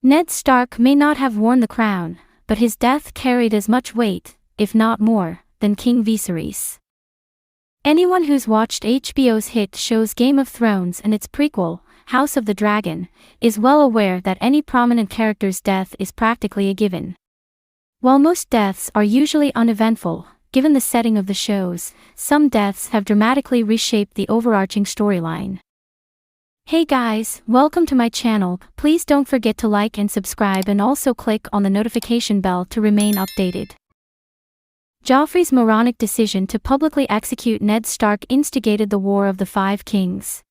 Ned Stark may not have worn the crown, but his death carried as much weight, if not more, than King Veeserys. Anyone who's watched HBO's hit shows Game of Thrones and its prequel, House of the Dragon, is well aware that any prominent character's death is practically a given. While most deaths are usually uneventful, given the setting of the shows, some deaths have dramatically reshaped the overarching storyline. Hey guys, welcome to my channel. Please don't forget to like and subscribe and also click on the notification bell to remain updated. Joffrey's moronic decision to publicly execute Ned Stark instigated the War of the Five Kings.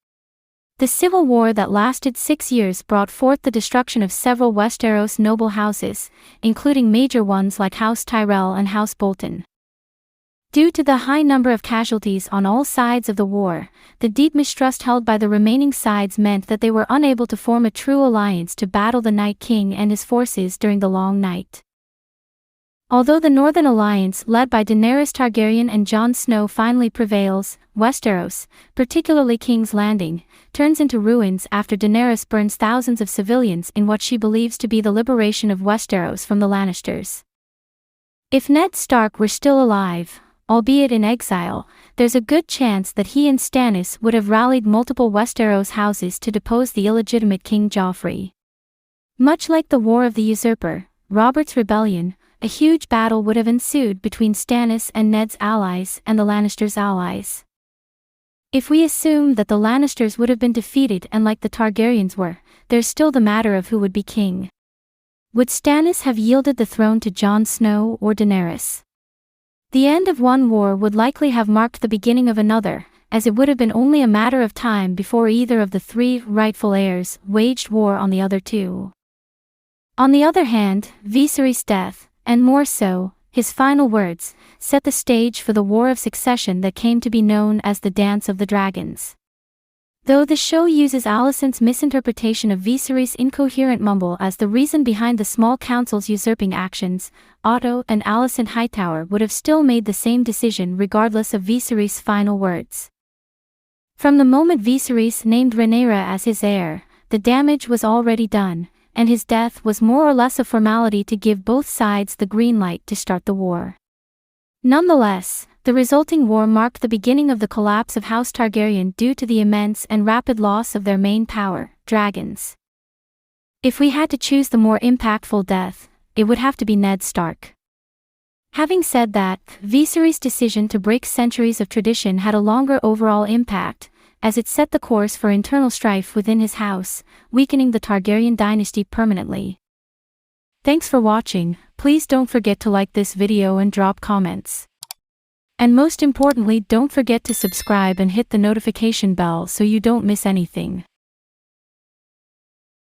The civil war that lasted 6 years brought forth the destruction of several Westeros noble houses, including major ones like House Tyrell and House Bolton. Due to the high number of casualties on all sides of the war, the deep mistrust held by the remaining sides meant that they were unable to form a true alliance to battle the Night King and his forces during the Long Night. Although the Northern Alliance led by Daenerys Targaryen and Jon Snow finally prevails, Westeros, particularly King's Landing, turns into ruins after Daenerys burns thousands of civilians in what she believes to be the liberation of Westeros from the Lannisters. If Ned Stark were still alive, albeit in exile, there's a good chance that he and Stannis would have rallied multiple Westeros houses to depose the illegitimate King Joffrey. Much like the War of the Usurper, Robert's Rebellion, a huge battle would have ensued between Stannis and Ned's allies and the Lannisters' allies. If we assume that the Lannisters would have been defeated and like the Targaryens were, there's still the matter of who would be king. Would Stannis have yielded the throne to Jon Snow or Daenerys? The end of one war would likely have marked the beginning of another, as it would have been only a matter of time before either of the three rightful heirs waged war on the other two. On the other hand, Viserys' death, and more so, his final words, set the stage for the war of succession that came to be known as the Dance of the Dragons. Though the show uses Alicent's misinterpretation of Viserys' incoherent mumble as the reason behind the small council's usurping actions, Otto and Alicent Hightower would have still made the same decision regardless of Viserys' final words. From the moment Viserys named Rhaenyra as his heir, the damage was already done, and his death was more or less a formality to give both sides the green light to start the war. Nonetheless, the resulting war marked the beginning of the collapse of House Targaryen due to the immense and rapid loss of their main power, dragons. If we had to choose the more impactful death, it would have to be Ned Stark. Having said that, Viserys' decision to break centuries of tradition had a longer overall impact, as it set the course for internal strife within his house, weakening the Targaryen dynasty permanently. Thanks for watching. Please don't forget to like this video and drop comments. And most importantly, don't forget to subscribe and hit the notification bell so you don't miss anything.